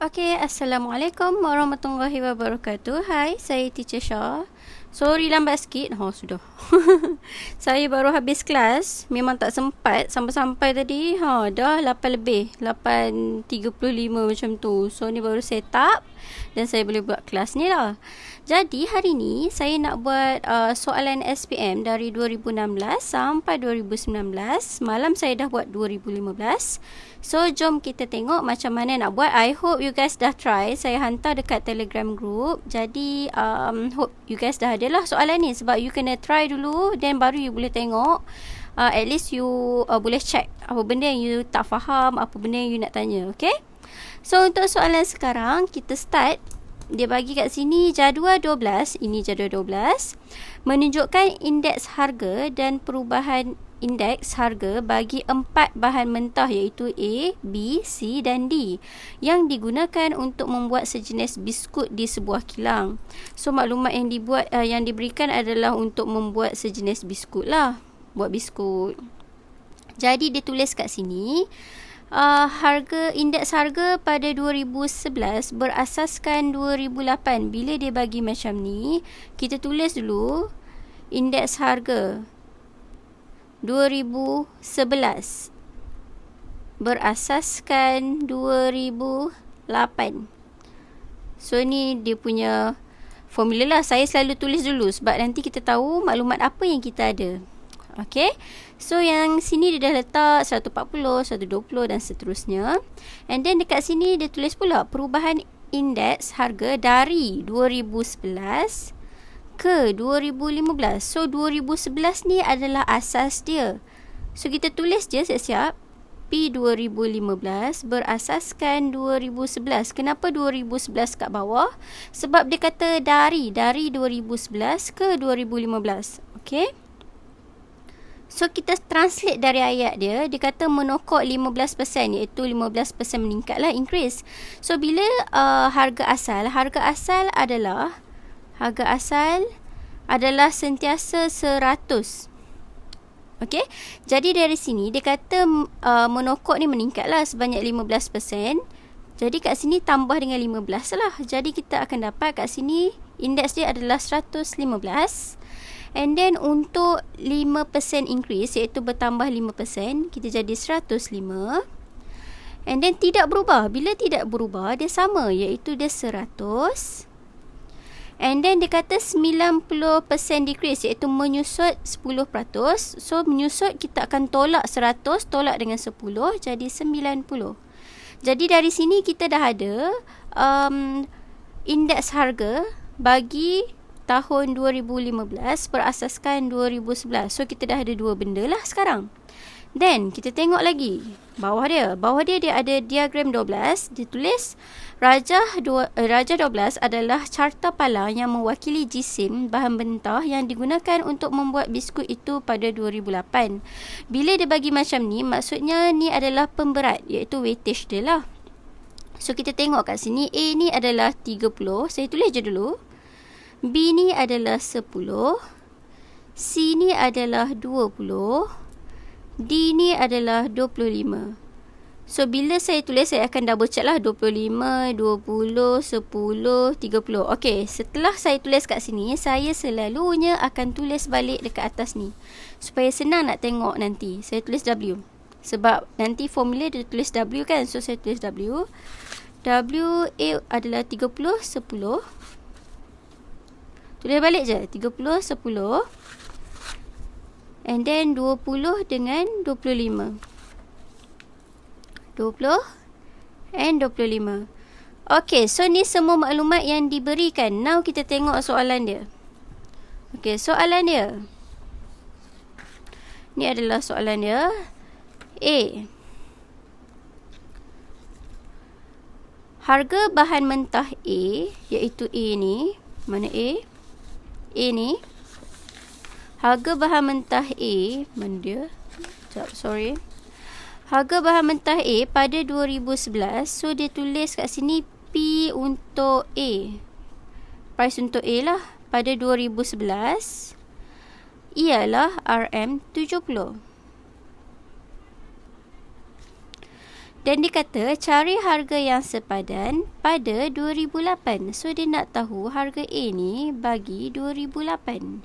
Okay, Assalamualaikum warahmatullahi wabarakatuh. Hai, saya Teacher Shah. Sorry lambat sikit. Sudah. Saya baru habis kelas. Memang tak sempat sampai-sampai tadi. Dah 8 lebih. 8.35 macam tu. So, ni baru set up. Dan saya boleh buat kelas ni lah. Jadi, hari ni saya nak buat soalan SPM dari 2016 sampai 2019. Malam saya dah buat 2015. So, jom kita tengok macam mana nak buat. I hope you guys dah try. Saya hantar dekat Telegram group. Jadi, hope you guys dah ada lah soalan ni. Sebab you kena try dulu, then baru you boleh tengok. At least you boleh check apa benda yang you tak faham, apa benda yang you nak tanya. Okay? So, untuk soalan sekarang, kita start. Dia bagi kat sini jadual 12. Ini jadual 12. Menunjukkan indeks harga dan perubahan indeks harga bagi 4 bahan mentah iaitu A, B, C dan D yang digunakan untuk membuat sejenis biskut di sebuah kilang. So maklumat yang yang diberikan adalah untuk membuat sejenis biskut lah. Buat biskut. Jadi dia tulis kat sini indeks harga pada 2011 berasaskan 2008. Bila dia bagi macam ni, kita tulis dulu indeks harga 2011 berasaskan 2008. So ni dia punya formula lah. Saya selalu tulis dulu sebab nanti kita tahu maklumat apa yang kita ada. Okay, so yang sini dia dah letak 140, 120 dan seterusnya. And then dekat sini dia tulis pula perubahan indeks harga dari 2011 ke 2015. So 2011 ni adalah asas dia. So kita tulis je siap-siap. P 2015 berasaskan 2011. Kenapa 2011 kat bawah? Sebab dia kata dari 2011 ke 2015. Okay, so kita translate dari ayat dia. Dia kata menokok 15%, iaitu 15% meningkat lah, increase. So bila harga asal adalah sentiasa 100. Okay, jadi dari sini dia kata menokok ni meningkat lah sebanyak 15%. Jadi kat sini tambah dengan 15 lah. Jadi kita akan dapat kat sini indeks dia adalah 115. And then untuk 5% increase, iaitu bertambah 5%, kita jadi 105. And then tidak berubah. Bila tidak berubah, dia sama, iaitu dia 100. And then dia kata 90% decrease, iaitu menyusut 10%. So menyusut kita akan tolak 100, tolak dengan 10, jadi 90. Jadi dari sini kita dah ada indeks harga bagi tahun 2015 berasaskan 2011. So kita dah ada dua benda lah sekarang. Then kita tengok lagi bawah dia dia ada diagram 12. Dia tulis Raja 12 adalah carta pala yang mewakili jisim bahan mentah yang digunakan untuk membuat biskut itu pada 2008. Bila dia bagi macam ni, maksudnya ni adalah pemberat, iaitu weightage dia lah. So kita tengok kat sini, A ni adalah 30. Saya tulis je dulu. B ni adalah 10. C ni adalah 20. D ni adalah 25. So bila saya tulis, saya akan double check lah. 25, 20, 10, 30. Okay, setelah saya tulis kat sini, saya selalunya akan tulis balik dekat atas ni, supaya senang nak tengok nanti. Saya tulis W, sebab nanti formula dia tulis W kan. So saya tulis W. W A adalah 30, 10. Tulis balik je, 30, 10. And then 20 dengan 25. 20 and 25. Okay, so ni semua maklumat yang diberikan. Now kita tengok soalan dia. Okay, soalan dia. Ni adalah soalan dia. A. Harga bahan mentah A, iaitu A ni. Mana A? A ni. Harga bahan mentah A, mana dia? Sekejap, sorry. Harga bahan mentah A pada 2011. So dia tulis kat sini P untuk A. Price untuk A lah. Pada 2011 ialah RM70. Dan dia kata cari harga yang sepadan pada 2008. So dia nak tahu harga A ni bagi 2008.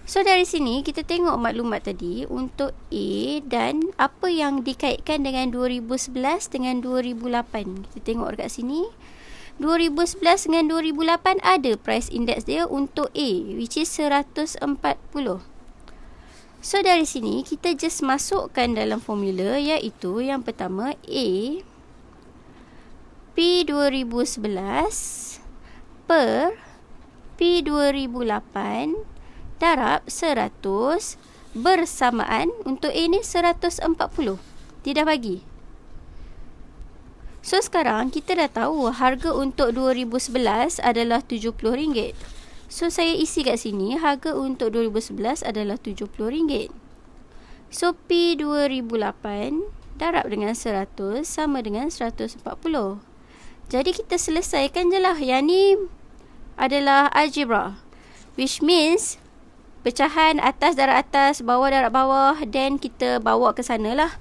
So dari sini kita tengok maklumat tadi untuk A dan apa yang dikaitkan dengan 2011 dengan 2008. Kita tengok dekat sini. 2011 dengan 2008 ada price index dia untuk A, which is 140. So dari sini kita just masukkan dalam formula, iaitu yang pertama A P 2011 per P 2008 darab 100 bersamaan untuk A ni 140. Dia dah bagi. So sekarang kita dah tahu harga untuk 2011 adalah RM70. So saya isi kat sini harga untuk 2011 adalah RM70. So P 2008 darab dengan 100 sama dengan 140. Jadi kita selesaikan je lah. Yang ni adalah algebra, which means pecahan atas darab atas, bawah darab bawah, dan kita bawa ke sana lah.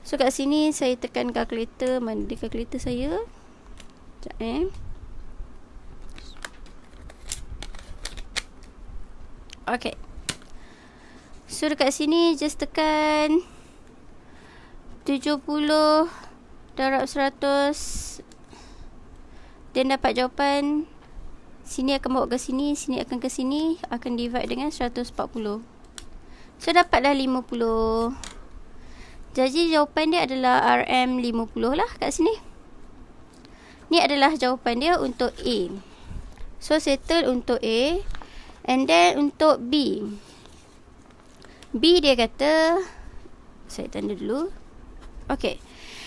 So kat sini saya tekan kalkulator. Mana dia kalkulator saya? Sekejap Okay. So dekat sini just tekan 70 darab 100 dan dapat jawapan. Sini akan bawa ke sini, sini akan ke sini, akan divide dengan 140. So dapatlah 50. Jadi jawapan dia adalah RM50 lah kat sini. Ni adalah jawapan dia untuk A. So settle untuk A. And then untuk B. B dia kata, saya tanda dulu. Okay.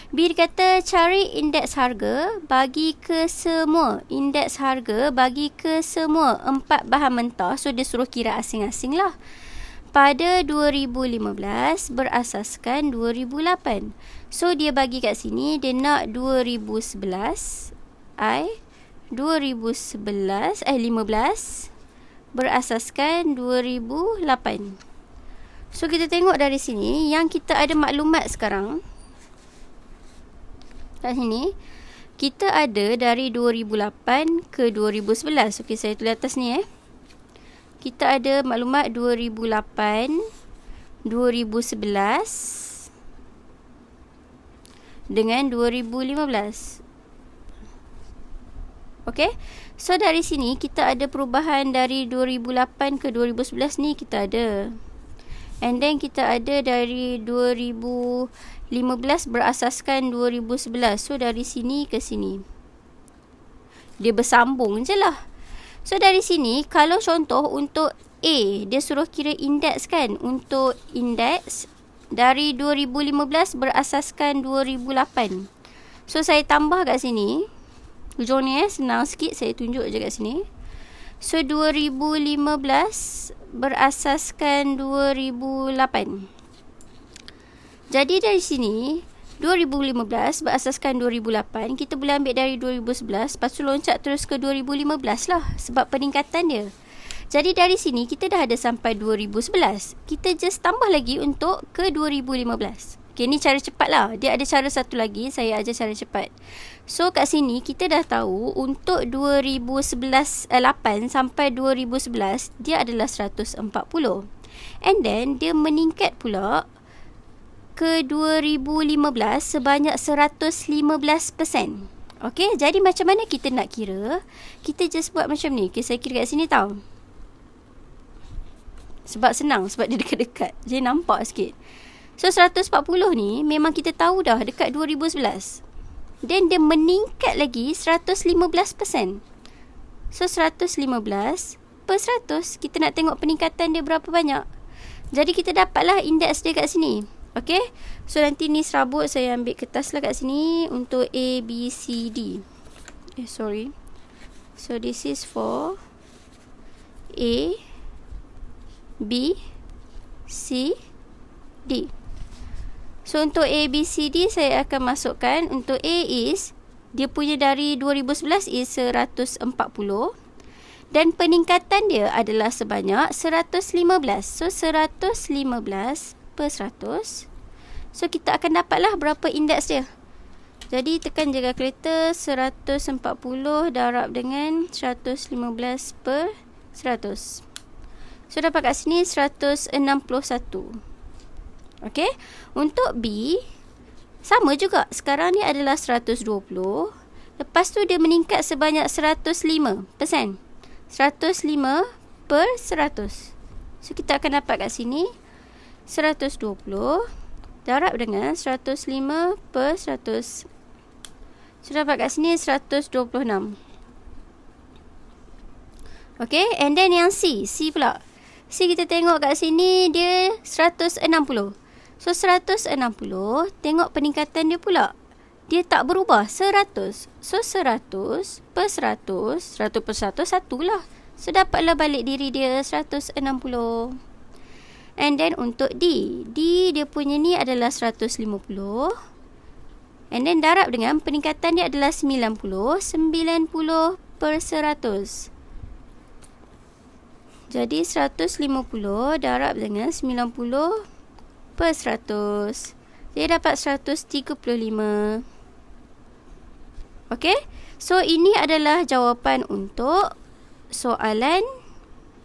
B dia kata cari indeks harga bagi ke semua. Indeks harga bagi ke semua 4 bahan mentah. So dia suruh kira asing-asing lah. Pada 2015 berasaskan 2008. So dia bagi kat sini dia nak 2011 15 berasaskan 2008. So kita tengok dari sini yang kita ada maklumat sekarang. Kat sini kita ada dari 2008 ke 2011. Okey, saya tulis atas ni Kita ada maklumat 2008, 2011 dengan 2015. Okey. So dari sini kita ada perubahan dari 2008 ke 2011 ni kita ada. And then kita ada dari 2015 berasaskan 2011. So dari sini ke sini. Dia bersambung je lah. So dari sini kalau contoh untuk A, dia suruh kira indeks kan. Untuk indeks dari 2015 berasaskan 2008. So saya tambah kat sini. Hujung ni senang sikit, saya tunjuk je kat sini. So 2015 berasaskan 2008. Jadi dari sini 2015 berasaskan 2008, kita boleh ambil dari 2011, lepas tu loncat terus ke 2015 lah sebab peningkatan dia. Jadi dari sini kita dah ada sampai 2011. Kita just tambah lagi untuk ke 2015. Okay, ni cara cepat lah. Dia ada cara satu lagi, saya ajar cara cepat. So kat sini kita dah tahu untuk 2011 8 sampai 2011 dia adalah 140. And then dia meningkat pula ke 2015 sebanyak 115%. Okay, jadi macam mana kita nak kira? Kita just buat macam ni. Okay, saya kira kat sini tau. Sebab senang, sebab dia dekat-dekat. Jadi nampak sikit. So 140 ni memang kita tahu dah dekat 2011. Then dia meningkat lagi 115%. So 115 per 100, kita nak tengok peningkatan dia berapa banyak. Jadi kita dapatlah indeks dia kat sini. Okay, so nanti ni serabut, saya ambil kertas lah kat sini untuk A, B, C, D. Sorry. So this is for A, B, C, D. So untuk A, B, C, D saya akan masukkan. Untuk A is, dia punya dari 2011 is 140. Dan peningkatan dia adalah sebanyak 115. So 115 per 100 So kita akan dapatlah berapa indeks dia. Jadi tekan je kalkulator, 140 darab dengan 115 per 100. So dapat kat sini 161. Okey. Untuk B sama juga. Sekarang ni adalah 120. Lepas tu dia meningkat sebanyak 105%. 105 per 100. So kita akan dapat kat sini 120 darab dengan 105 per 100. So dapat kat sini 126. Okay, and then yang C pula. C kita tengok kat sini dia 160. So 160, tengok peningkatan dia pula. Dia tak berubah, 100. So 100 per 100, 100 per 100, 1 lah. So dapatlah balik diri dia 160. And then untuk D dia punya ni adalah 150. And then darab dengan peningkatan dia adalah 90. 90 per 100. Jadi 150 darab dengan 90 per 100. Dia dapat 135. Okey. So ini adalah jawapan untuk soalan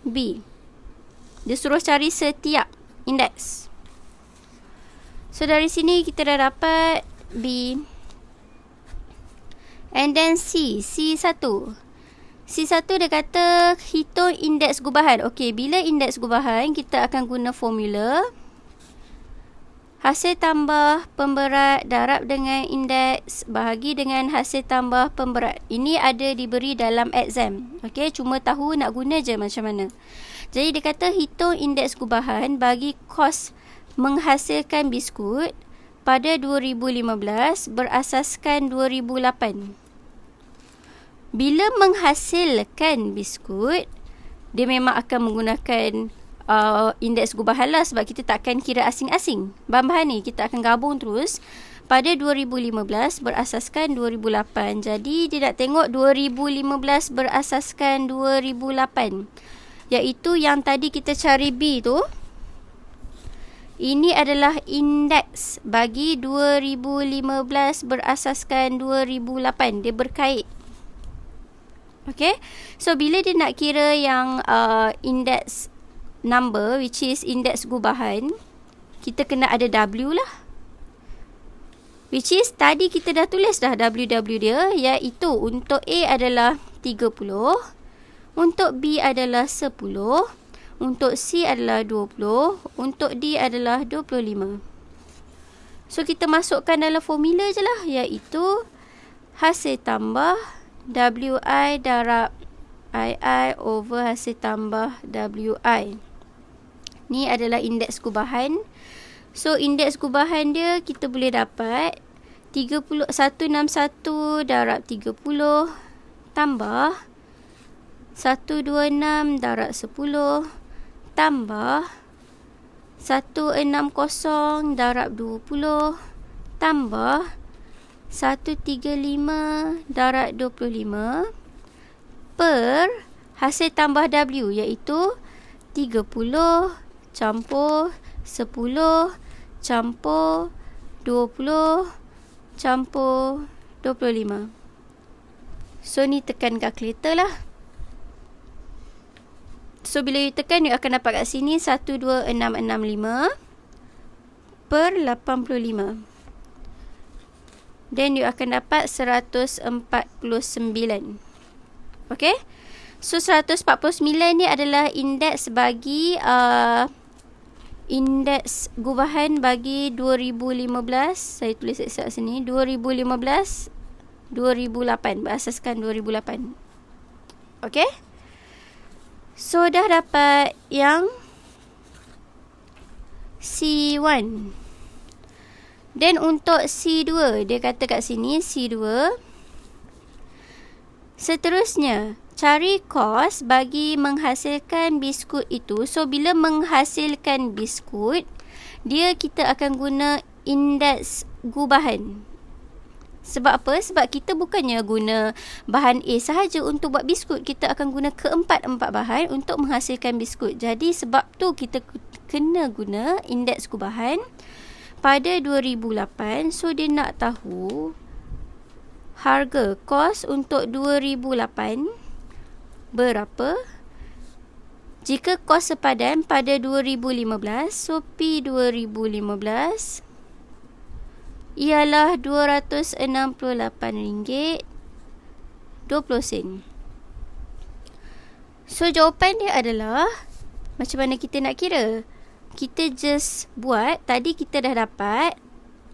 B. Dia suruh cari setiap indeks. So dari sini kita dah dapat B. And then C1. C1 dia kata hitung indeks gubahan. Okey, bila indeks gubahan kita akan guna formula hasil tambah pemberat darab dengan indeks bahagi dengan hasil tambah pemberat. Ini ada diberi dalam exam. Okey, cuma tahu nak guna je macam mana. Jadi dia kata hitung indeks gubahan bagi kos menghasilkan biskut pada 2015 berasaskan 2008. Bila menghasilkan biskut, dia memang akan menggunakan indeks gubahan lah, sebab kita takkan kira asing-asing. Bahan-bahan ni kita akan gabung terus pada 2015 berasaskan 2008. Jadi dia nak tengok 2015 berasaskan 2008, iaitu yang tadi kita cari B tu. Ini adalah indeks bagi 2015 berasaskan 2008. Dia berkait. Okay, so bila dia nak kira yang index number, which is indeks gubahan, kita kena ada W lah. Which is tadi kita dah tulis dah WW dia, iaitu untuk A adalah 30, untuk B adalah 10, untuk C adalah 20, untuk D adalah 25. So kita masukkan dalam formula je lah, iaitu hasil tambah WI darab II over hasil tambah WI. Ni adalah indeks gubahan. So indeks gubahan dia kita boleh dapat 161 darab 30 tambah 126 darab 10 tambah 160 darab 20 tambah 135 darab 25 per hasil tambah W, iaitu 30 campur 10 campur 20 campur 25. So ni tekan kalkulator lah. So bila you tekan, you akan dapat kat sini 12665 per 85. Then you akan dapat 149. Okay. So 149 ni adalah indeks bagi indeks gubahan bagi 2015. Saya tulis kat sini 2015 2008, berasaskan 2008. Okay. So dah dapat yang C1. Dan untuk C2, dia kata kat sini C2. Seterusnya, cari kos bagi menghasilkan biskut itu. So bila menghasilkan biskut, dia kita akan guna indeks gubahan. Sebab apa? Sebab kita bukannya guna bahan A sahaja untuk buat biskut. Kita akan guna keempat-empat bahan untuk menghasilkan biskut. Jadi sebab tu kita kena guna indeks gubahan pada 2008. So dia nak tahu harga kos untuk 2008 berapa. Jika kos sepadan pada 2015, so P 2015 ialah RM268.20. So jawapan dia adalah, macam mana kita nak kira? Kita just buat, tadi kita dah dapat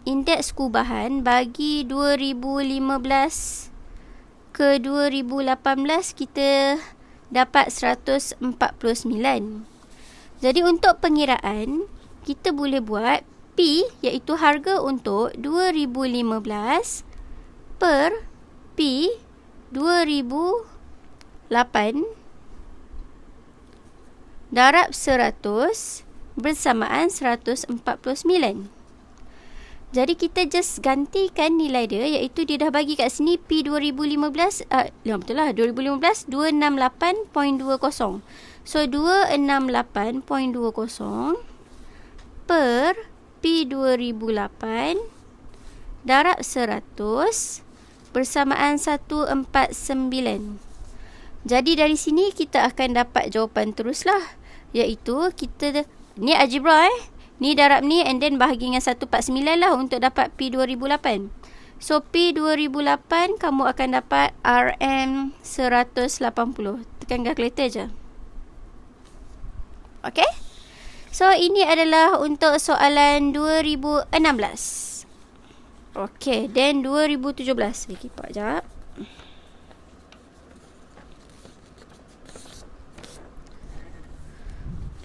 indeks kubahan bagi 2015 ke 2018, kita dapat 149. Jadi untuk pengiraan, kita boleh buat P, iaitu harga untuk 2015 per P 2008 darab 100 bersamaan 149. Jadi kita just gantikan nilai dia, iaitu dia dah bagi kat sini P 2015, betul lah, 2015 268.20. So 268.20 per P 2008 darab 100 bersamaan 149. Jadi dari sini kita akan dapat jawapan teruslah, iaitu kita, ni algebra ni darab ni and then bahagi dengan 149 lah untuk dapat P 2008. So P 2008 kamu akan dapat RM 180. Tekan kalkulator je. Okay? So ini adalah untuk soalan 2016. Okay, then 2017. Lagi pak jap.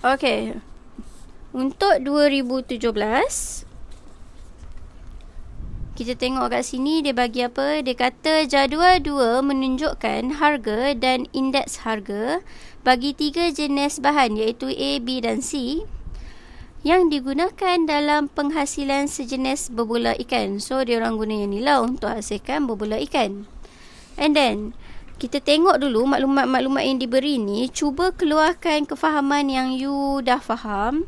Okay. Untuk 2017, kita tengok kat sini dia bagi apa? Dia kata jadual 2 menunjukkan harga dan indeks harga bagi 3 jenis bahan, iaitu A, B dan C, yang digunakan dalam penghasilan sejenis berbola ikan. So dia orang guna yang ni lah untuk hasilkan berbola ikan. And then kita tengok dulu maklumat-maklumat yang diberi ni, cuba keluarkan kefahaman yang you dah faham.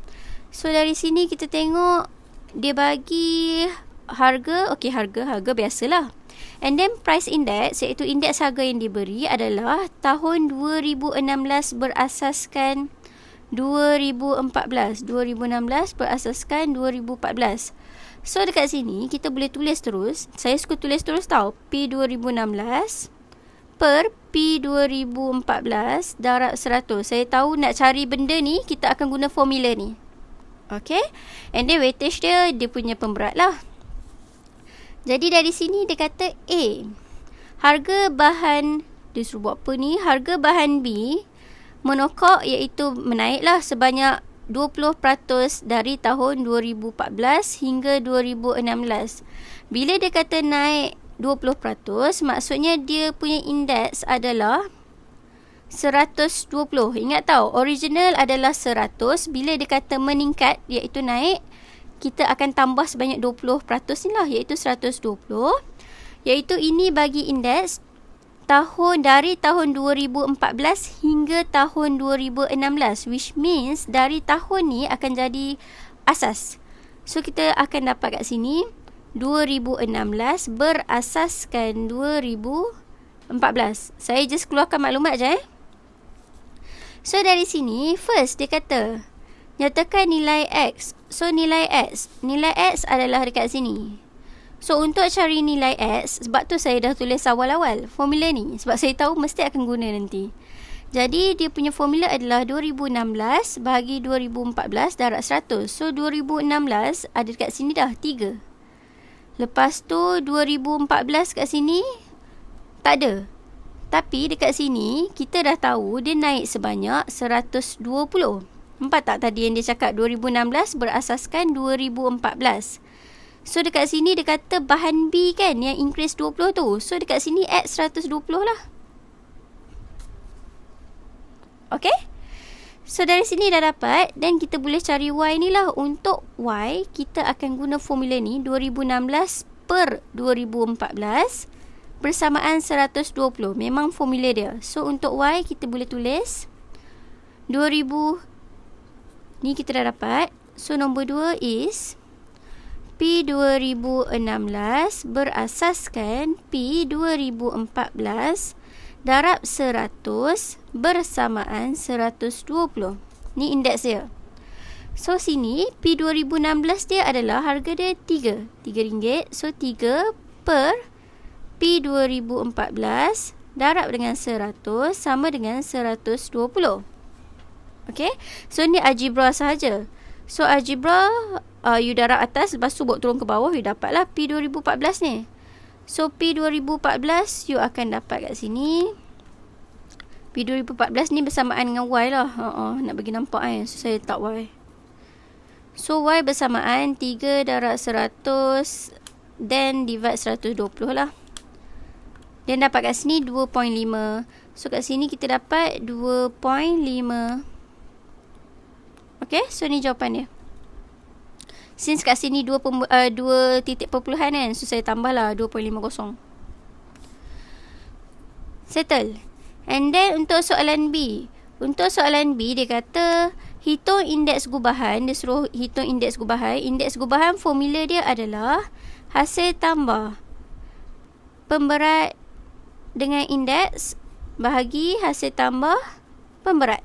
So dari sini kita tengok dia bagi harga, okey, harga biasalah. And then price index, iaitu indeks harga yang diberi adalah tahun 2016 berasaskan 2014. 2016 berasaskan 2014. So dekat sini kita boleh tulis terus. Saya suka tulis terus tau. P 2016 per P 2014 darab 100. Saya tahu nak cari benda ni kita akan guna formula ni. Okay, and then weightage dia punya pemberat lah. Jadi dari sini dia kata A, harga bahan, dia suruh buat apa ni, harga bahan B menokok, iaitu menaiklah sebanyak 20% dari tahun 2014 hingga 2016. Bila dia kata naik 20%, maksudnya dia punya indeks adalah 120. Ingat tau, original adalah 100. Bila dia kata meningkat, iaitu naik, kita akan tambah sebanyak 20% ni lah, iaitu 120. Iaitu ini bagi indeks dari tahun 2014 hingga tahun 2016, which means dari tahun ni akan jadi asas. So kita akan dapat kat sini 2016 berasaskan 2014. Saya just keluarkan maklumat je. So dari sini, first dia kata nyatakan nilai X. So nilai X adalah dekat sini. So untuk cari nilai X, sebab tu saya dah tulis awal-awal formula ni, sebab saya tahu mesti akan guna nanti. Jadi dia punya formula adalah 2016 bahagi 2014 darab 100. So 2016 ada dekat sini dah 3. Lepas tu 2014 kat sini tak ada. Tapi dekat sini kita dah tahu dia naik sebanyak 120. Nampak tak tadi yang dia cakap 2016 berasaskan 2014. So dekat sini dia kata bahan B kan yang increase 20 tu. So dekat sini add 120 lah. Okay? So dari sini dah dapat. Dan kita boleh cari Y ni lah. Untuk Y kita akan guna formula ni 2016 per 2014 bersamaan 120. Memang formula dia. So untuk Y kita boleh tulis 2000 ni kita dah dapat. So nombor 2 is P 2016 berasaskan P 2014 darab 100 bersamaan 120. Ni indeks dia. So sini P 2016 dia adalah harga dia 3 RM3. So 3 per P 2014 darab dengan 100 sama dengan 120. Okay, so ni algebra sahaja. So algebra you darab atas, lepas tu buat turun ke bawah, you dapatlah P 2014 ni. So P 2014 you akan dapat kat sini. P 2014 ni bersamaan dengan Y lah. Nak bagi nampak so saya letak Y. So Y bersamaan 3 darab 100 then divide 120 lah. Dan dapat kat sini 2.5. So kat sini kita dapat 2.5. Okay, so ni jawapan dia. Since kat sini 2 titik perpuluhan kan, so saya tambahlah 2.50. Settle. And then untuk soalan B. Untuk soalan B dia kata hitung indeks gubahan. Dia suruh hitung indeks gubahan. Indeks gubahan formula dia adalah hasil tambah pemberat dengan indeks bahagi hasil tambah pemberat.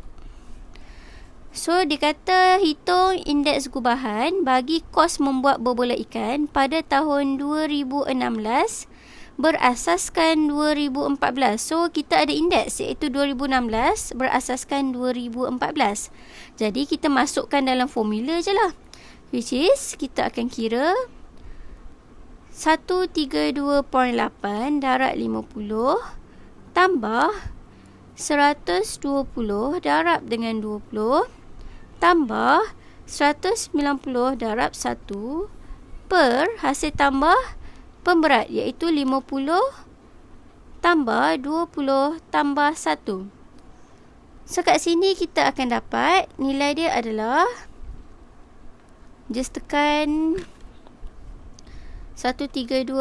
So dia kata hitung indeks gubahan bagi kos membuat berbola ikan pada tahun 2016 berasaskan 2014. So kita ada indeks iaitu 2016 berasaskan 2014. Jadi kita masukkan dalam formula je lah, which is kita akan kira 132.8 darab 50 tambah 120 darab dengan 20 tambah 190 darab 1 per hasil tambah pemberat iaitu 50 tambah 20 tambah 1. So kat sini kita akan dapat nilai dia adalah, just tekan 132.8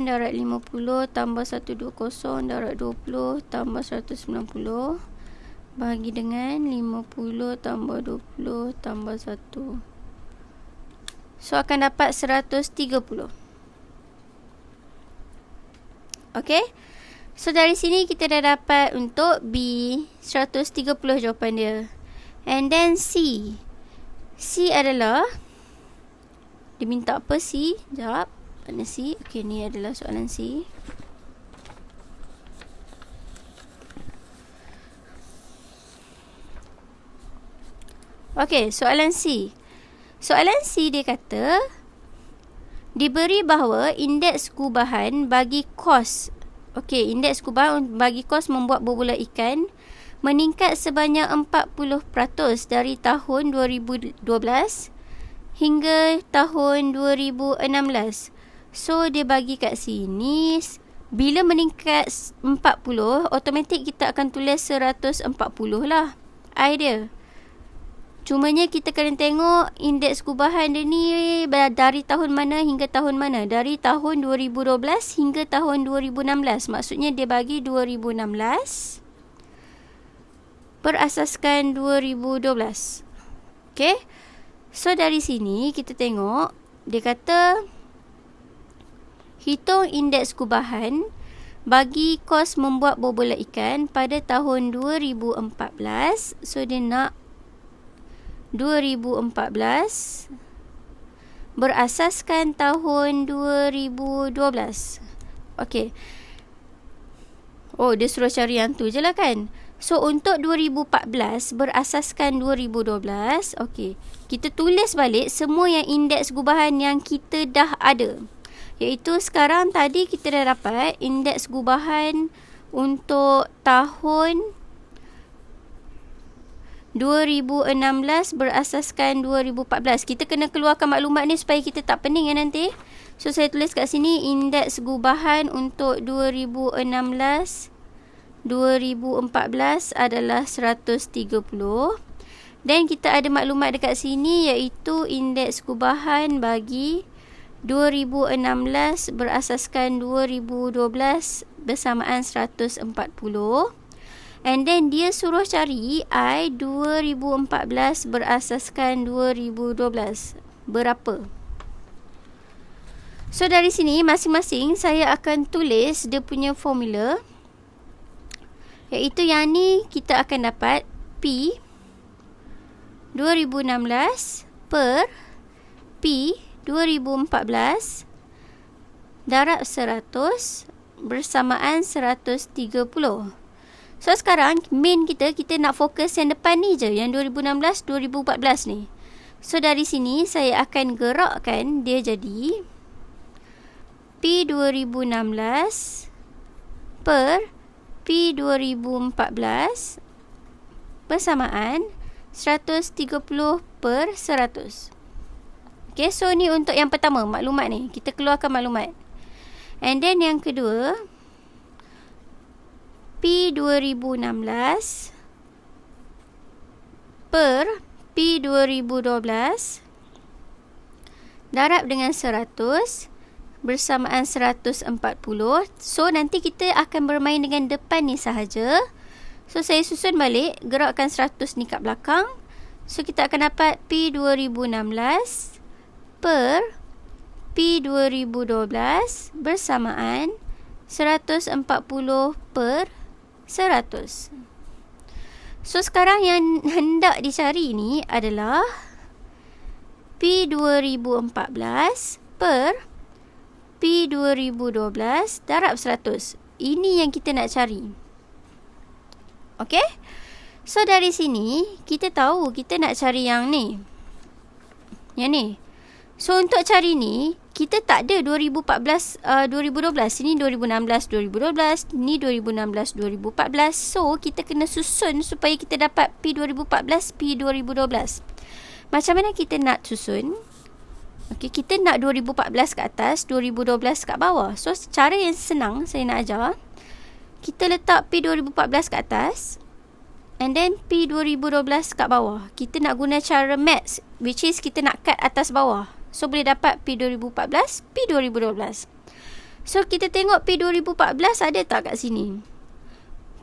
darab 50 tambah 120 darab 20 tambah 190 bahagi dengan 50 tambah 20 tambah 1. So akan dapat 130. Okay, so dari sini kita dah dapat untuk B 130 jawapan dia. And then C adalah, dia minta apa C? Sekejap, mana C? Okay, ni adalah soalan C. Okay, soalan C. Soalan C dia kata diberi bahawa indeks gubahan bagi kos, indeks gubahan bagi kos membuat berbola ikan meningkat sebanyak 40% dari tahun 2012 hingga tahun 2016. So dia bagi kat sini, bila meningkat 40, automatik kita akan tulis 140 lah I dia. Cumanya kita kena tengok indeks gubahan dia ni dari tahun mana hingga tahun mana. Dari tahun 2012 hingga tahun 2016. Maksudnya dia bagi 2016 berasaskan 2012. Okay, so dari sini kita tengok dia kata hitung indeks gubahan bagi kos membuat berbola ikan pada tahun 2014. So dia nak 2014 berasaskan tahun 2012. Okay. Oh, dia suruh cari yang tu je lah kan. So untuk 2014 berasaskan 2012, okay, kita tulis balik semua yang indeks gubahan yang kita dah ada. Iaitu sekarang tadi kita dah dapat indeks gubahan untuk tahun 2016 berasaskan 2014. Kita kena keluarkan maklumat ni supaya kita tak pening nanti. So saya tulis kat sini indeks gubahan untuk 2016 2014 adalah 130. Dan kita ada maklumat dekat sini iaitu indeks gubahan bagi 2016 berasaskan 2012 bersamaan 140. And then dia suruh cari I 2014 berasaskan 2012 berapa. So dari sini masing-masing saya akan tulis dia punya formula, iaitu yang ni kita akan dapat P 2016 per P 2014 darab 100 bersamaan 130. So sekarang main kita nak fokus yang depan ni je, yang 2016 2014 ni. So dari sini saya akan gerakkan dia jadi P 2016 per P 2014 bersamaan 130 per 100. Okay, so ni untuk yang pertama, maklumat ni. Kita keluarkan maklumat. And then yang kedua, P 2016 per P 2012 darab dengan 100 bersamaan 140. So nanti kita akan bermain dengan depan ni sahaja. So saya susun balik, gerakkan 100 ni kat belakang. So kita akan dapat P 2016 per P 2012 bersamaan 140 per 100. So sekarang yang hendak dicari ni adalah P 2014 per P 2012 darab 100. Ini yang kita nak cari. Okay? So dari sini kita tahu kita nak cari yang ni. Yang ni. So untuk cari ni, kita tak ada 2014 2012. Ini 2016 2012, ni 2016 2014. So kita kena susun supaya kita dapat P 2014 P 2012. Macam mana kita nak susun? Okey, kita nak 2014 kat atas, 2012 kat bawah. So cara yang senang saya nak ajar. Kita letak P 2014 kat atas, and then P 2012 kat bawah. Kita nak guna cara maths, which is kita nak cut atas bawah. So boleh dapat P 2014 P 2012. So kita tengok P 2014 ada tak kat sini?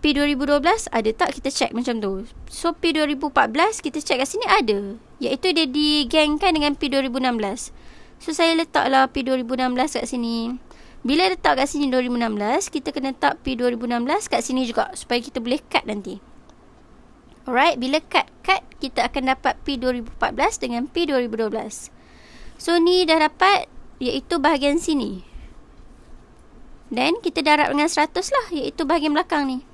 P 2012 ada tak? Kita check macam tu. So P 2014 kita check kat sini ada, iaitu dia digangkan dengan P 2016. So saya letaklah P 2016 kat sini. Bila letak kat sini 2016, kita kena letak P 2016 kat sini juga supaya kita boleh cut nanti. Alright, bila cut kita akan dapat P 2014 dengan P 2012. So ni dah dapat, iaitu bahagian sini. Dan kita darab dengan 100 lah, iaitu bahagian belakang ni.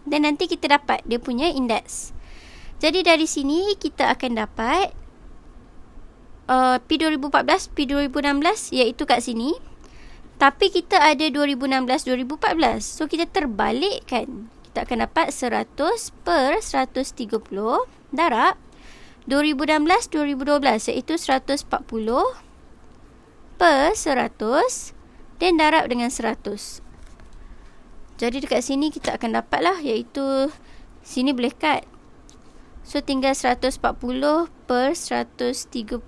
Dan nanti kita dapat dia punya indeks. Jadi dari sini kita akan dapat P 2014 P 2016, iaitu kat sini. Tapi kita ada 2016-2014. So kita terbalikkan. Kita akan dapat 100 per 130 darab 2016-2012, iaitu 140 per 100 dan darab dengan 100. Jadi dekat sini kita akan dapat lah, iaitu sini boleh cut. So tinggal 140 per 130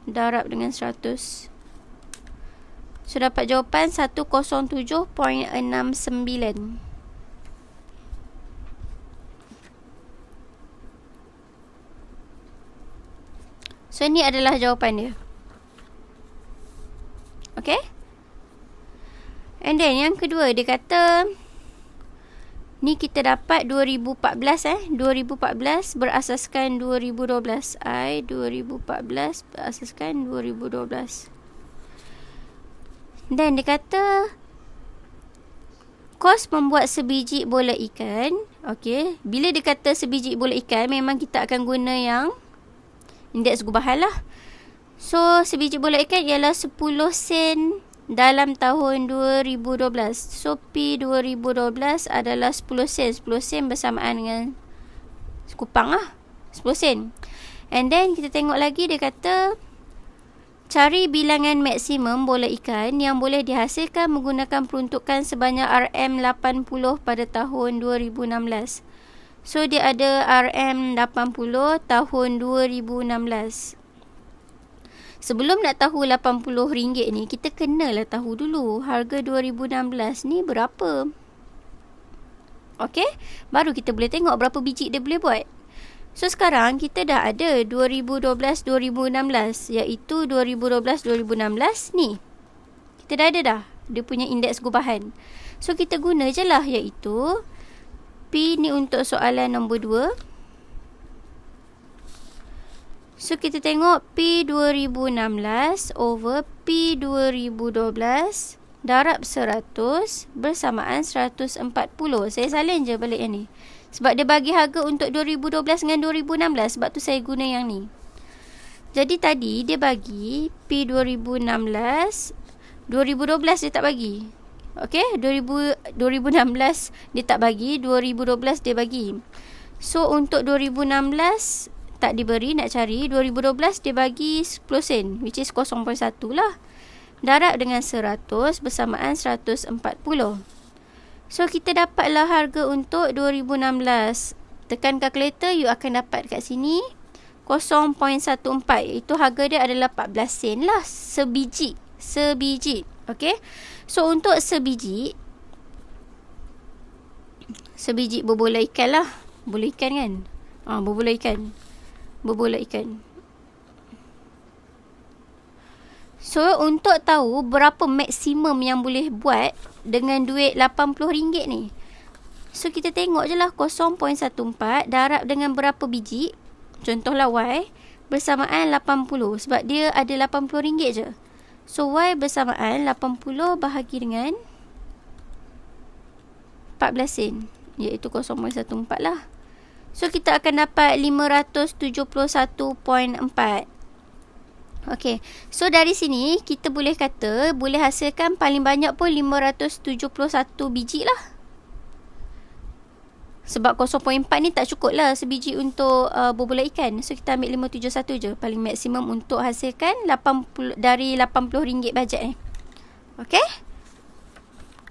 darab dengan 100. So dapat jawapan 107.69. So ni adalah jawapan dia. Okay? And then yang kedua dia kata ni kita dapat 2014 2014 berasaskan 2012. 2014 berasaskan 2012. Dan dia kata kos membuat sebiji bola ikan. Okay, bila dia kata sebiji bola ikan, memang kita akan guna yang indeks gubahan lah. So sebiji bola ikan ialah 10 sen dalam tahun 2012. So P 2012 adalah 10 sen. 10 sen bersamaan dengan kupang lah, 10 sen. And then kita tengok lagi, dia kata cari bilangan maksimum bola ikan yang boleh dihasilkan menggunakan peruntukan sebanyak RM80 pada tahun 2016. So dia ada RM80 tahun 2016. Sebelum nak tahu RM80 ni, kita kenalah tahu dulu harga 2016 ni berapa. Okey, baru kita boleh tengok berapa biji dia boleh buat. So sekarang kita dah ada 2012-2016, iaitu 2012-2016 ni. Kita dah ada dah dia punya indeks gubahan. So kita guna je lah, iaitu P ni untuk soalan nombor 2. So kita tengok P 2016 over P 2012 darab 100 bersamaan 140. Saya salin je balik yang ni. Sebab dia bagi harga untuk 2012 dengan 2016. Sebab tu saya guna yang ni. Jadi tadi dia bagi P 2016. 2012 dia tak bagi. Okay, 2016 dia tak bagi. 2012 dia bagi. So untuk 2016 tak diberi, nak cari. 2012 dia bagi 10 sen, which is 0.1 lah. Darab dengan 100 bersamaan 140. So kita dapatlah harga untuk 2016. Tekan kalkulator, you akan dapat kat sini 0.14. Itu harga dia adalah 14 sen lah sebiji. Okay. So untuk sebiji berbola ikan lah. Bola ikan kan? Berbola ikan. So, untuk tahu berapa maksimum yang boleh buat dengan duit RM80 ni. So, kita tengok je lah 0.14 darab dengan berapa biji. Contohlah Y bersamaan 80. Sebab dia ada RM80 je. So, Y bersamaan 80 bahagi dengan 14 sen. Iaitu 0.14 lah. So, kita akan dapat 571.4. Okay. So, dari sini, kita boleh kata, boleh hasilkan paling banyak pun 571 biji lah. Sebab 0.4 ni tak cukup lah sebiji untuk berbola ikan. So, kita ambil 571 je. Paling maksimum untuk hasilkan 80, dari RM80 bajet ni. Okay.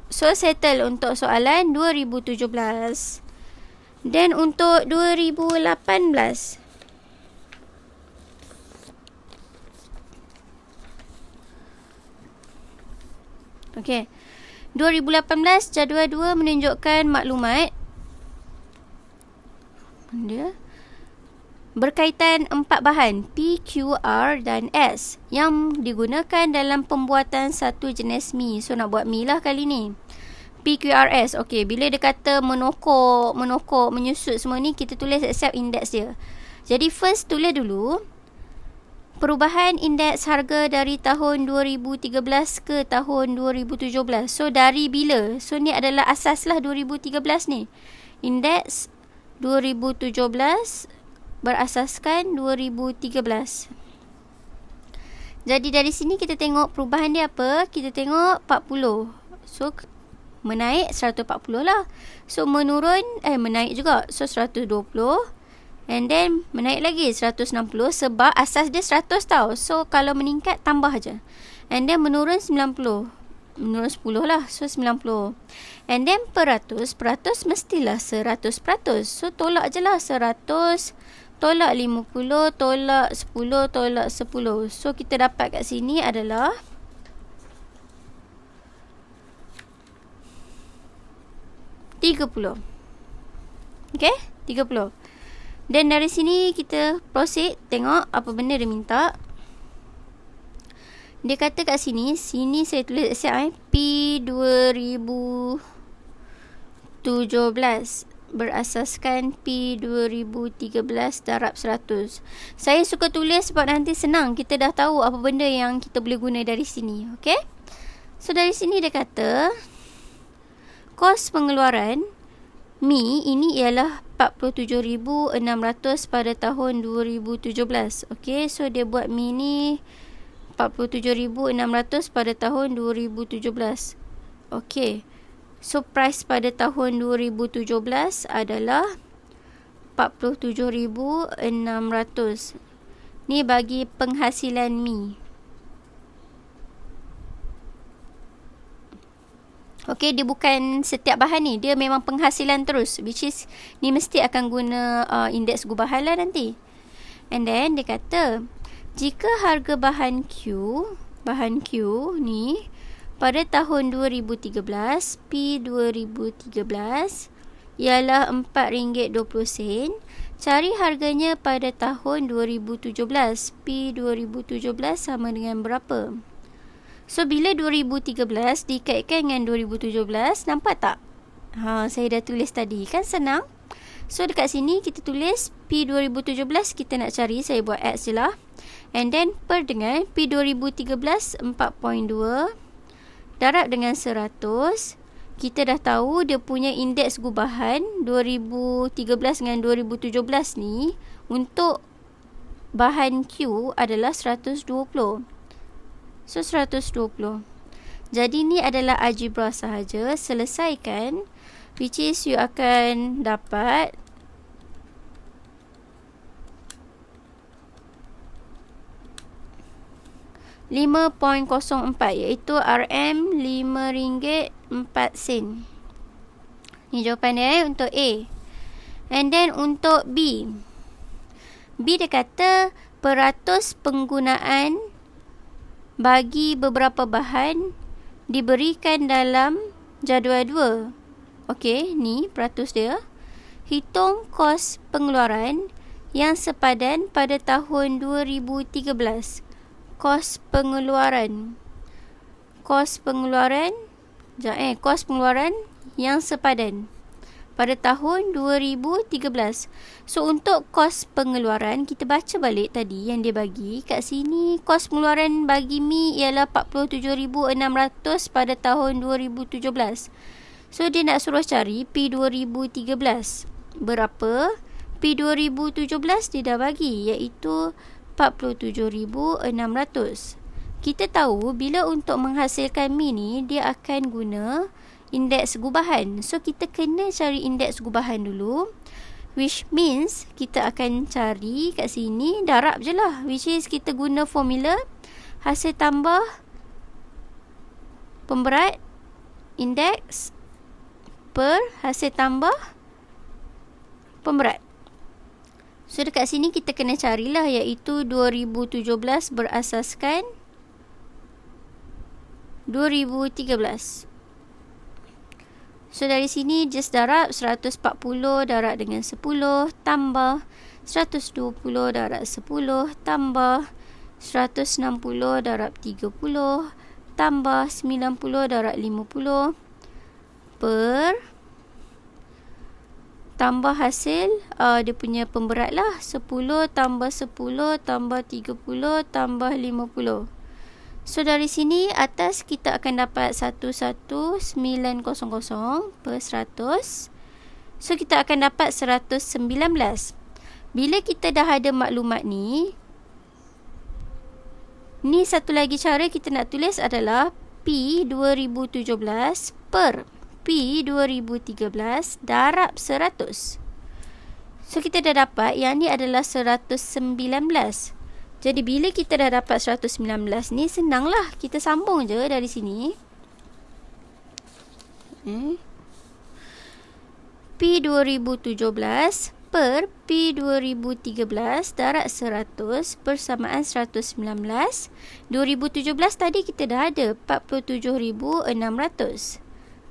So, settle untuk soalan 2017. Dan untuk 2018. Okey. 2018 jadual 2 menunjukkan maklumat dia berkaitan 4 bahan P, Q, R dan S yang digunakan dalam pembuatan satu jenis mi. So nak buat mi lah kali ni. P, Q, R, S. Okey, bila dia kata menokok, menyusut semua ni, kita tulis accept index dia. Jadi first tulis dulu perubahan indeks harga dari tahun 2013 ke tahun 2017. So, dari bila? So, ni adalah asas lah 2013 ni. Indeks 2017 berasaskan 2013. Jadi, dari sini kita tengok perubahan dia apa? Kita tengok 40. So, menaik 140 lah. So, menaik juga. So, 120. And then menaik lagi 160 sebab asas dia 100 tau. So kalau meningkat tambah je. And then menurun 90. Menurun 10 lah. So 90. And then peratus mestilah 100%. So tolak je lah 100. Tolak 50. Tolak 10. Tolak 10. So kita dapat kat sini adalah 30. Okay, 30. Dan dari sini kita proceed tengok apa benda dia minta. Dia kata kat sini saya tulis P 2017 berasaskan P 2013 darab 100. Saya suka tulis sebab nanti senang, kita dah tahu apa benda yang kita boleh guna dari sini. Okay. So dari sini dia kata kos pengeluaran mi ini ialah 47,600 pada tahun 2017. Okey, so dia buat mi ni 47,600 pada tahun 2017. Okey. So price pada tahun 2017 adalah 47,600. Ni bagi penghasilan mi. Okey, dia bukan setiap bahan ni. Dia memang penghasilan terus. Which is, ni mesti akan guna indeks gubahan lah nanti. And then, dia kata, jika harga bahan Q ni, pada tahun 2013, P 2013, ialah RM4.20, cari harganya pada tahun 2017. P 2017 sama dengan berapa? So, bila 2013 dikaitkan dengan 2017, nampak tak? Saya dah tulis tadi. Kan senang? So, dekat sini kita tulis P 2017, kita nak cari, saya buat X je lah. And then, per dengan P 2013, 4.2. Darab dengan 100. Kita dah tahu dia punya indeks gubahan 2013 dengan 2017 ni untuk bahan Q adalah 120. So, 120. Jadi, ni adalah algebra sahaja. Selesaikan. Which is you akan dapat RM5.04, iaitu RM RM5.04. Ni jawapan dia untuk A. And then untuk B. B dia kata peratus penggunaan bagi beberapa bahan diberikan dalam jadual 2. Okey, ni peratus dia. Hitung kos pengeluaran yang sepadan pada tahun 2013. Kos pengeluaran. Kos pengeluaran yang sepadan pada tahun 2013. So, untuk kos pengeluaran, kita baca balik tadi yang dia bagi. Kat sini, kos pengeluaran bagi mi ialah 47,600 pada tahun 2017. So, dia nak suruh cari P 2013. Berapa? P 2017 dia dah bagi, iaitu 47,600. Kita tahu, bila untuk menghasilkan mi ni, dia akan guna indeks gubahan. So, kita kena cari indeks gubahan dulu. Which means, kita akan cari kat sini, darab je lah. Which is, kita guna formula hasil tambah pemberat indeks per hasil tambah pemberat. So, dekat sini kita kena carilah, iaitu 2017 berasaskan 2013. So, dari sini just darab 140 darab dengan 10 tambah 120 darab 10 tambah 160 darab 30 tambah 90 darab 50 per tambah hasil dia punya pemberat lah, 10 tambah 10 tambah 30 tambah 50. So, dari sini atas kita akan dapat 11900 per 100. So, kita akan dapat 119. Bila kita dah ada maklumat ni satu lagi cara kita nak tulis adalah P 2017 per P 2013 darab 100. So, kita dah dapat yang ni adalah 119. Jadi, bila kita dah dapat 119 ni, senanglah. Kita sambung je dari sini. P 2017 per P 2013 darab 100 bersamaan 119. 2017 tadi kita dah ada 47,600.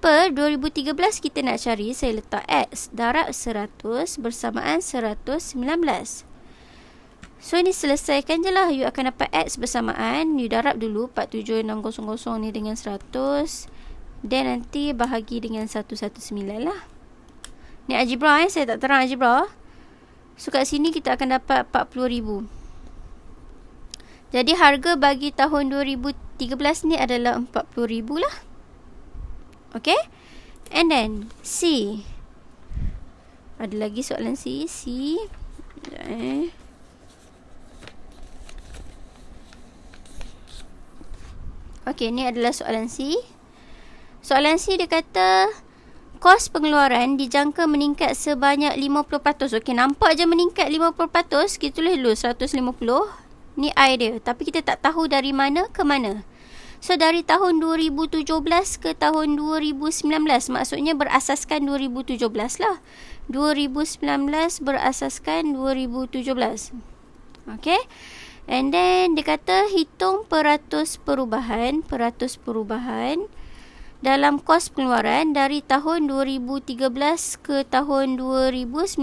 Per 2013 kita nak cari, saya letak X darab 100 bersamaan 119. So, ini selesaikan je lah. You akan dapat X bersamaan. You darab dulu 47,600 ni dengan 100. Dan nanti bahagi dengan 119 lah. Ni algebra saya tak terang algebra. So, kat sini kita akan dapat 40,000. Jadi, harga bagi tahun 2013 ni adalah 40,000 lah. Okay. And then, C. Ada lagi soalan C. Okay, ni adalah soalan C. Soalan C dia kata, kos pengeluaran dijangka meningkat sebanyak 50%. Okay, nampak je meningkat 50%. Kita tulis dulu 150. Ni I dia. Tapi kita tak tahu dari mana ke mana. So, dari tahun 2017 ke tahun 2019. Maksudnya berasaskan 2017 lah. 2019 berasaskan 2017. Okay. And then, dia kata hitung peratus perubahan dalam kos pengeluaran dari tahun 2013 ke tahun 2019.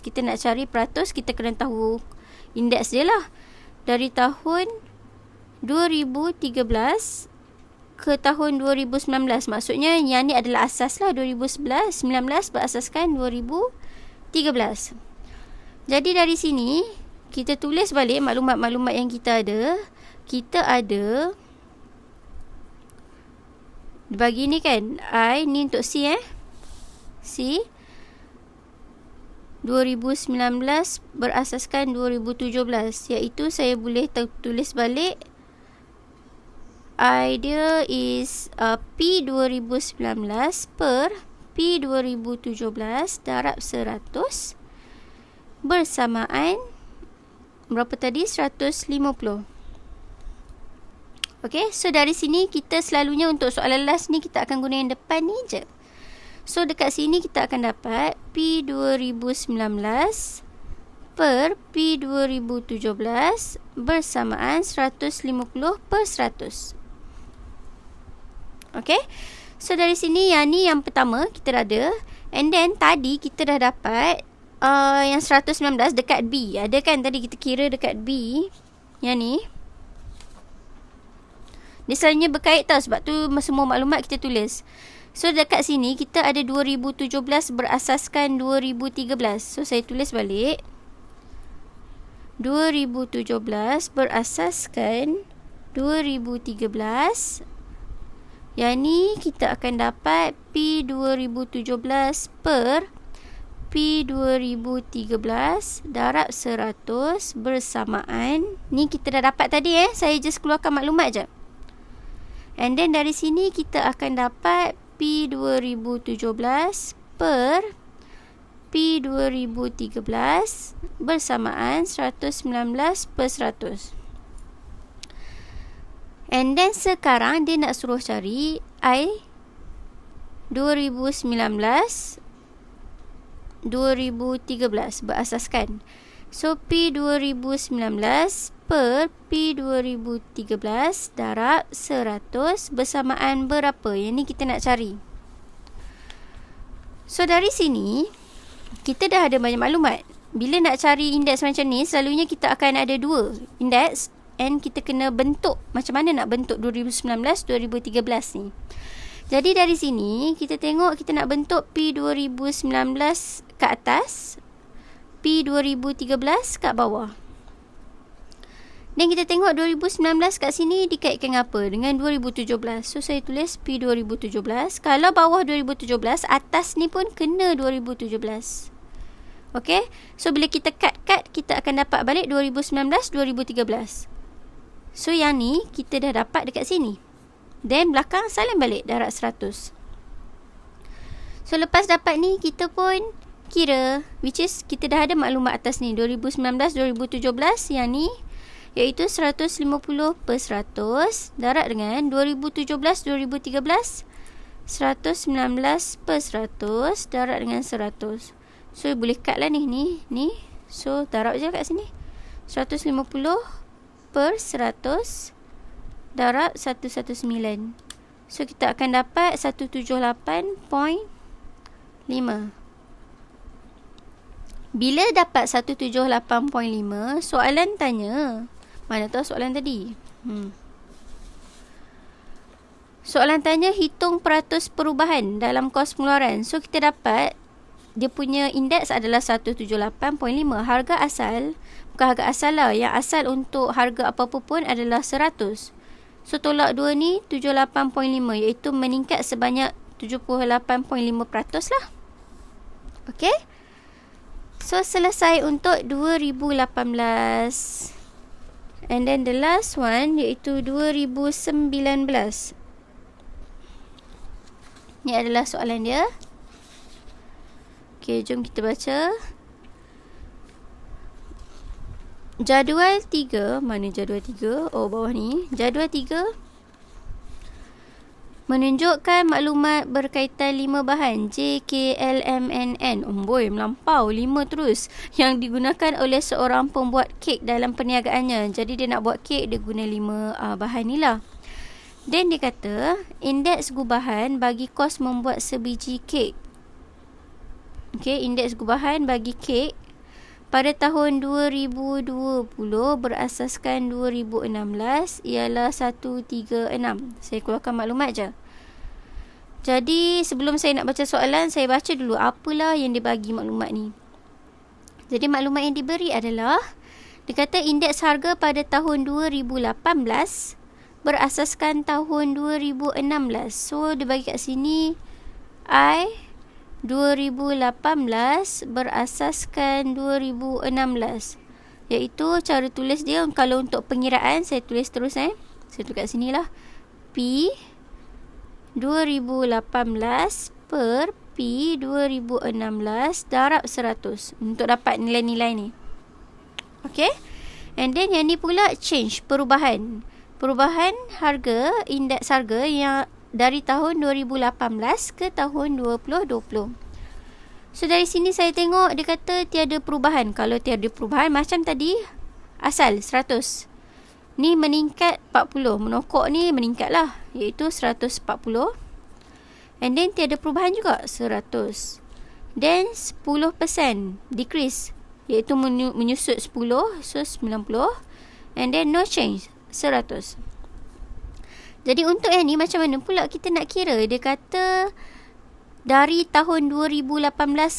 Kita nak cari peratus, kita kena tahu indeks dia lah. Dari tahun 2013 ke tahun 2019. Maksudnya yang ni adalah asas lah 2019 berasaskan 2013. Jadi dari sini kita tulis balik maklumat-maklumat yang kita ada. Kita ada bagi ni kan, I ni untuk C C 2019 berasaskan 2017, iaitu saya boleh tulis balik I dia is P 2019 per P 2017 darab 100 bersamaan berapa tadi? 150. Okay, so dari sini kita selalunya untuk soalan last ni kita akan guna yang depan ni je. So dekat sini kita akan dapat P 2019 per P 2017 bersamaan 150 per 100. Okay, so dari sini yang ni yang pertama kita dah ada. And then tadi kita dah dapat yang 119 dekat B. Ada kan tadi kita kira dekat B. Yang ni dia selalunya berkait tau, sebab tu semua maklumat kita tulis. So dekat sini kita ada 2017 berasaskan 2013. So saya tulis balik 2017 berasaskan 2013. Yang ni kita akan dapat P 2017 per P 2013 darab 100 bersamaan. Ni kita dah dapat tadi saya just keluarkan maklumat je. And then dari sini kita akan dapat P 2017 per P 2013 bersamaan 119 per 100. And then sekarang dia nak suruh cari I 2019 2013 berasaskan. So P 2019 per P 2013 darab 100 bersamaan berapa? Yang ni kita nak cari. So dari sini kita dah ada banyak maklumat. Bila nak cari indeks macam ni, selalunya kita akan ada dua indeks and kita kena bentuk macam mana nak bentuk 2019 2013 ni. Jadi dari sini kita tengok kita nak bentuk P 2019 ke atas, P 2013 kat bawah. Dan kita tengok 2019 kat sini dikaitkan apa? Dengan 2017. So saya tulis P 2017. Kalau bawah 2017, atas ni pun kena 2017. Okay, so bila kita cut, kita akan dapat balik 2019 2013. So yang ni kita dah dapat dekat sini. Then belakang salin balik darab 100. So lepas dapat ni kita pun kira, which is kita dah ada maklumat atas ni 2019 2017, yang ni iaitu 150 per 100 darab dengan 2017 2013 119 per 100 darab dengan 100. So boleh cut lah ni. So darab je kat sini 150 per 100 darab 119. So kita akan dapat 178.5. Bila dapat 178.5, soalan tanya, mana tahu soalan tadi? Soalan tanya hitung peratus perubahan dalam kos pengeluaran. So kita dapat dia punya indeks adalah 178.5. Harga asal, bukan harga asal lah, yang asal untuk harga apa-apa pun adalah 100. So tolak 2 ni 78.5, iaitu meningkat sebanyak 78.5% lah. Okay, so selesai untuk 2018. And then the last one iaitu 2019. Ni adalah soalan dia. Okay, jom kita baca. Jadual 3. Mana jadual 3? Oh, bawah ni. Jadual 3 menunjukkan maklumat berkaitan 5 bahan J, K, L, M, N, N. Boy, melampau 5 terus. Yang digunakan oleh seorang pembuat kek dalam perniagaannya. Jadi dia nak buat kek, dia guna 5 bahan ni lah. Dan dia kata indeks gubahan bagi kos membuat sebiji kek. Okay, indeks gubahan bagi kek pada tahun 2020 berasaskan 2016 ialah 136. Saya keluarkan maklumat je. Jadi sebelum saya nak baca soalan, saya baca dulu apalah yang dibagi maklumat ni. Jadi maklumat yang diberi adalah, dia kata indeks harga pada tahun 2018 berasaskan tahun 2016. So dia bagi kat sini I 2018 berasaskan 2016. Iaitu cara tulis dia, kalau untuk pengiraan saya tulis terus Saya tulis kat sini lah. P 2018 per P 2016 darab 100 untuk dapat nilai-nilai ni. Okay. And then yang ni pula change, perubahan harga, indeks harga yang dari tahun 2018 ke tahun 2020. So dari sini saya tengok dia kata tiada perubahan. Kalau tiada perubahan macam tadi, asal 100. Ni meningkat 40. Menokok ni meningkat lah, iaitu 140. And then tiada perubahan juga, 100. Then 10% decrease, iaitu menyusut 10, so 90. And then no change, 100. Jadi untuk yang ni macam mana pula kita nak kira? Dia kata dari tahun 2018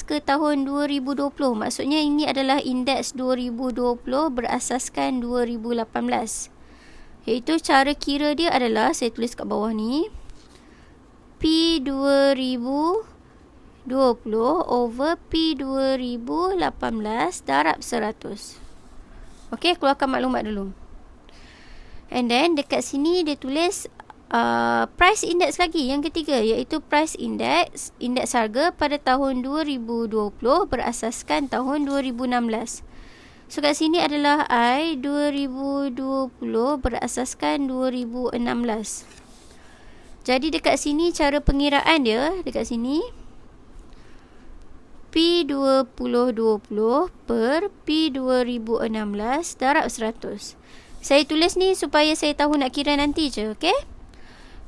ke tahun 2020. Maksudnya ini adalah indeks 2020 berasaskan 2018. Iaitu cara kira dia adalah, saya tulis kat bawah ni, P 2020 over P 2018 darab 100. Okey, keluarkan maklumat dulu. And then dekat sini dia tulis price index lagi, yang ketiga, iaitu price index, indeks harga pada tahun 2020 berasaskan tahun 2016. So kat sini adalah I 2020 berasaskan 2016. Jadi dekat sini cara pengiraan dia, dekat sini P 2020 per P 2016 darab 100. Saya tulis ni supaya saya tahu nak kira nanti je, okay?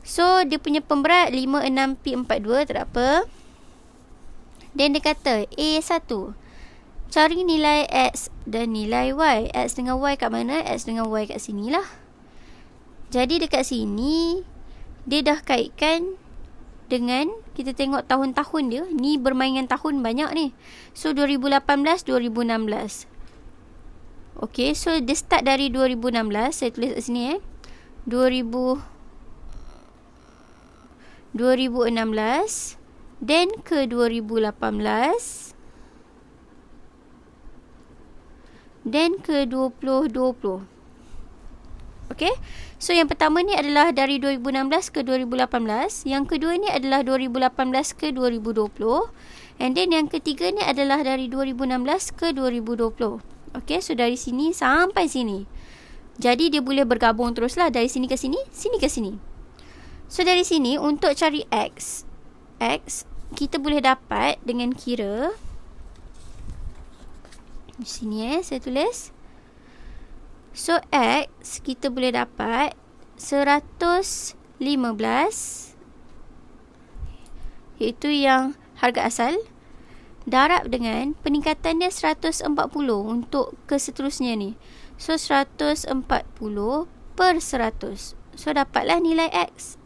So dia punya pemberat 56P42, tak apa. Then dia kata A1, cari nilai X dan nilai Y. X dengan Y kat mana? X dengan Y kat sini lah. Jadi dekat sini dia dah kaitkan dengan, kita tengok tahun-tahun dia. Ni bermainkan tahun banyak ni. So 2018, 2016. Okay, so dia start dari 2016. Saya tulis kat sini 2016. Then ke 2018. Then ke 2020. Okay. So yang pertama ni adalah dari 2016 ke 2018. Yang kedua ni adalah 2018 ke 2020. And then yang ketiga ni adalah dari 2016 ke 2020. Okay, so dari sini sampai sini. Jadi dia boleh bergabung teruslah dari sini ke sini, sini ke sini. So dari sini untuk cari X kita boleh dapat dengan kira di sini saya tulis. So X kita boleh dapat 115, iaitu yang harga asal, darab dengan peningkatan dia 140 untuk ke seterusnya ni. So 140 per 100. So dapatlah nilai X.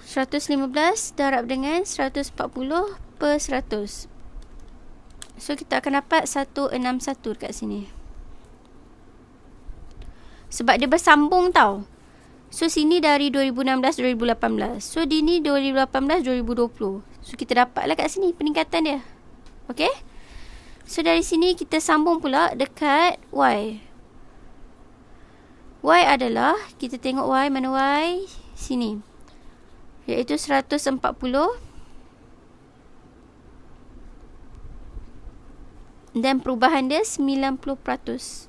115 darab dengan 140 per 100. So kita akan dapat 161 dekat sini. Sebab dia bersambung tau. So sini dari 2016 2018. So di ni 2018 2020. So kita dapatlah kat sini peningkatan dia. Okey? So dari sini kita sambung pula dekat Y. Y adalah, kita tengok Y, mana Y? Sini. Iaitu 140 dan perubahan dia 90%.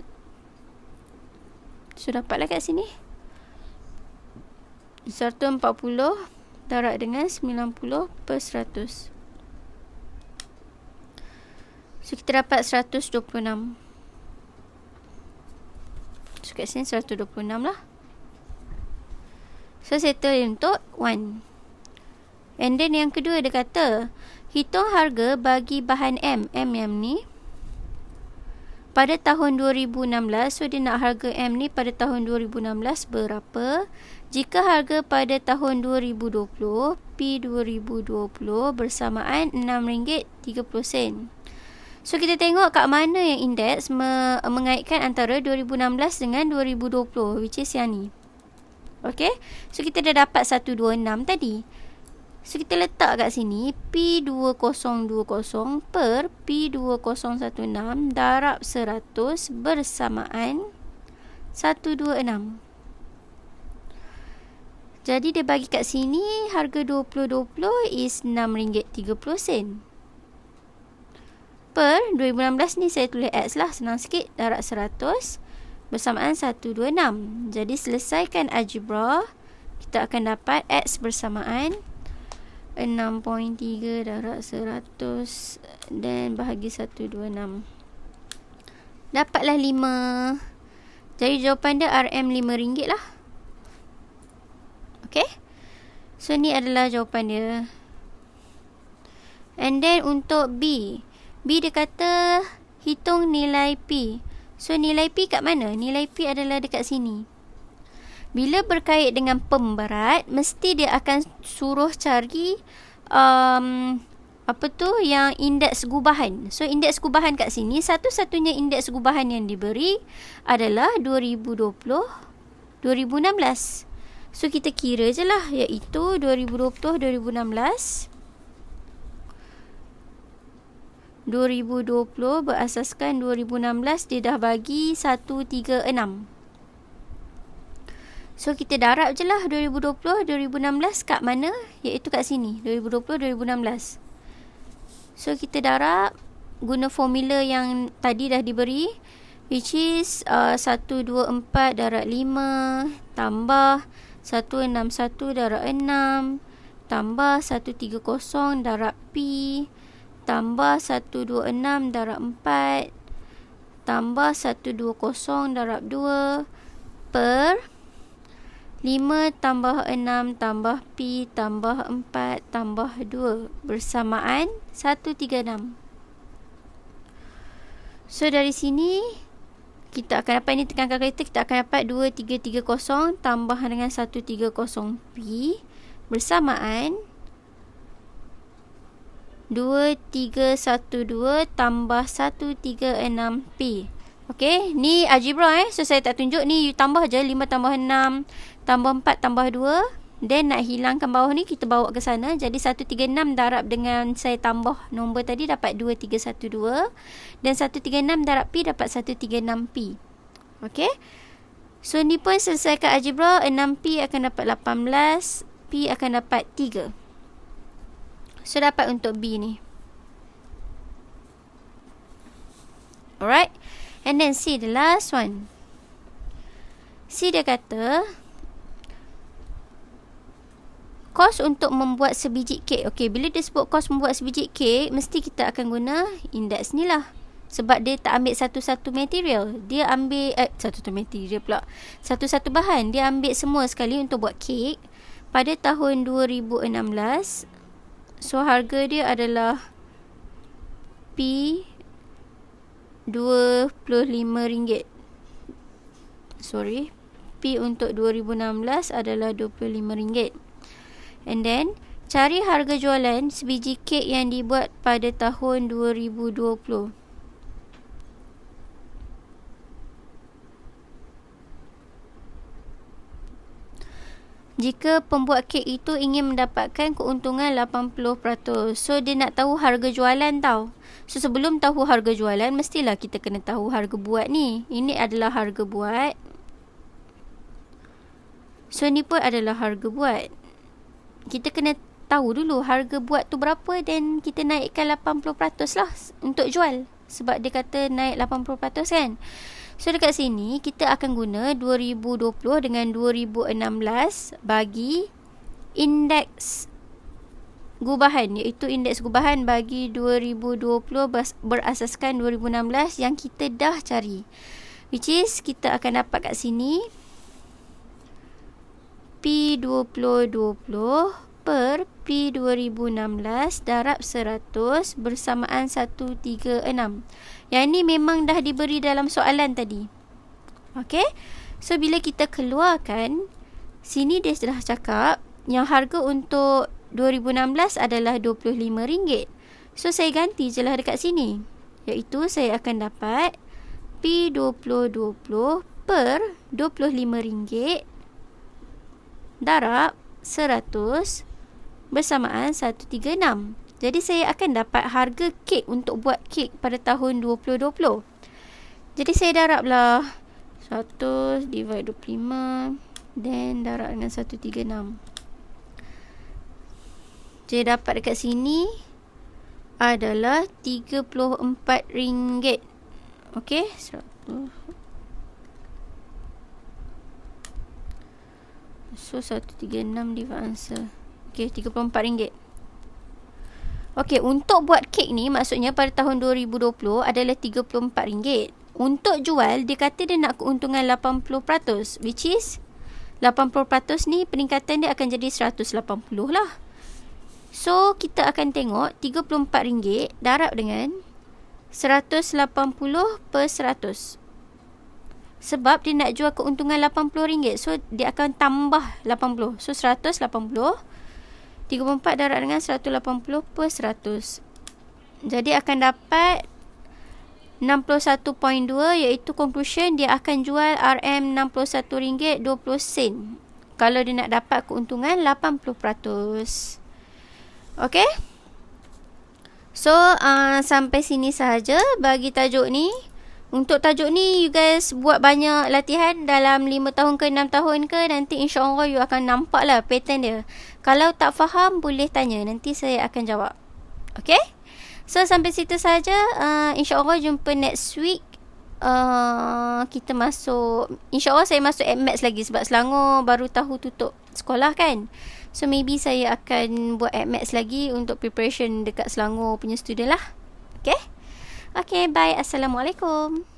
So dapatlah kat sini 140 darab dengan 90 per 100. So kita dapat 126. So kat sini 126 lah. So settle untuk 1. And then yang kedua dia kata hitung harga bagi bahan M yang ni pada tahun 2016. So dia nak harga M ni pada tahun 2016 berapa? Jika harga pada tahun 2020, P 2020 bersamaan RM6.30. So kita tengok kat mana yang indeks mengaitkan antara 2016 dengan 2020, which is yang ni. Okay, so kita dah dapat 126 tadi. So kita letak kat sini P2020 per P2016 darab 100 bersamaan 126. Jadi dia bagi kat sini harga 2020 is RM6.30. Per 2016 ni saya tulis X lah, senang sikit, darab 100 bersamaan 126. Jadi selesaikan algebra, kita akan dapat X bersamaan 6.3 darab 100 dan bahagi 126. Dapatlah 5. Jadi jawapan dia RM RM5 lah. Okay, so ni adalah jawapan dia. And then untuk B dia kata hitung nilai P. So nilai P kat mana? Nilai P adalah dekat sini. Bila berkait dengan pemberat, mesti dia akan suruh cari yang indeks gubahan. So indeks gubahan kat sini, satu-satunya indeks gubahan yang diberi adalah 2020, 2016. So kita kira je lah, iaitu 2020, 2016. 2020 berasaskan 2016, dia dah bagi 136. So kita darab je lah 2020, 2016 kat mana? Iaitu kat sini, 2020, 2016. So kita darab guna formula yang tadi dah diberi, which is 124 darab 5 tambah 161 darab 6 tambah 130 darab P tambah 126 darab 4 tambah 120 darab 2 per 5 tambah 6 tambah P tambah 4 tambah 2 bersamaan 136. So dari sini kita akan dapat, ini tekan kalkulator, kita akan dapat 2330 tambah dengan 130P bersamaan 2312 tambah 136P. Okey, ni algebra so saya tak tunjuk, ni you tambah je 5 tambah 6 tambah 4 tambah 2, then nak hilangkan bawah ni kita bawa ke sana. Jadi 136 darab dengan saya tambah nombor tadi dapat 2312, dan 136 darab P dapat 136P. Okey, so ni pun selesaikan algebra. 6P akan dapat 18, P akan dapat 3. So dapat untuk B ni. Alright, and then C, the last one. C dia kata kos untuk membuat sebiji kek. Okey, bila dia sebut kos membuat sebiji kek, mesti kita akan guna indeks ni lah. Sebab dia tak ambil satu-satu material. Dia ambil satu-satu material pula. Satu-satu bahan. Dia ambil semua sekali untuk buat kek pada tahun 2016. So harga dia adalah P RM25. Sorry, P untuk 2016 adalah RM25. And then cari harga jualan sebiji kek yang dibuat pada tahun 2020. Jika pembuat kek itu ingin mendapatkan keuntungan 80%. So dia nak tahu harga jualan tau. So sebelum tahu harga jualan, mestilah kita kena tahu harga buat ni. Ini adalah harga buat. So ni pun adalah harga buat. Kita kena tahu dulu harga buat tu berapa, dan kita naikkan 80% lah untuk jual. Sebab dia kata naik 80% kan. So dekat sini kita akan guna 2020 dengan 2016 bagi indeks gubahan, iaitu indeks gubahan bagi 2020 berasaskan 2016 yang kita dah cari, which is kita akan dapat kat sini P2020 per P 2016 darab 100 bersamaan 136. Yang ni memang dah diberi dalam soalan tadi. Okey. So bila kita keluarkan, sini dia sudah cakap yang harga untuk 2016 adalah RM25. So saya ganti je lah dekat sini. Iaitu saya akan dapat P 2020 per RM25 darab 100 bersamaan 136. Jadi saya akan dapat harga kek untuk buat kek pada tahun 2020. Jadi saya darablah 100 divide 25 then darab dengan 136. Jadi dapat dekat sini adalah RM34. Okey, 100. So 136 divide answer. Okey, RM34. Okey, untuk buat kek ni maksudnya pada tahun 2020 adalah RM34. Untuk jual, dia kata dia nak keuntungan 80%, which is 80% ni peningkatan dia akan jadi 180 lah. So kita akan tengok RM34 darab dengan 180 per 100. Sebab dia nak jual keuntungan RM80, so dia akan tambah 80. So 180 34 darab dengan 180 per 100. Jadi akan dapat 61.2, iaitu conclusion dia akan jual RM61.20 kalau dia nak dapat keuntungan 80%. Okey. So sampai sini sahaja bagi tajuk ni. Untuk tajuk ni you guys buat banyak latihan dalam 5 tahun ke 6 tahun ke, nanti insya-Allah you akan nampak lah pattern dia. Kalau tak faham boleh tanya, nanti saya akan jawab. Okay. So sampai situ saja. InsyaAllah jumpa next week. Kita masuk, InsyaAllah saya masuk AdMaths lagi sebab Selangor baru tahu tutup sekolah kan. So maybe saya akan buat AdMaths lagi untuk preparation dekat Selangor punya student lah. Okay. Okay, bye. Assalamualaikum.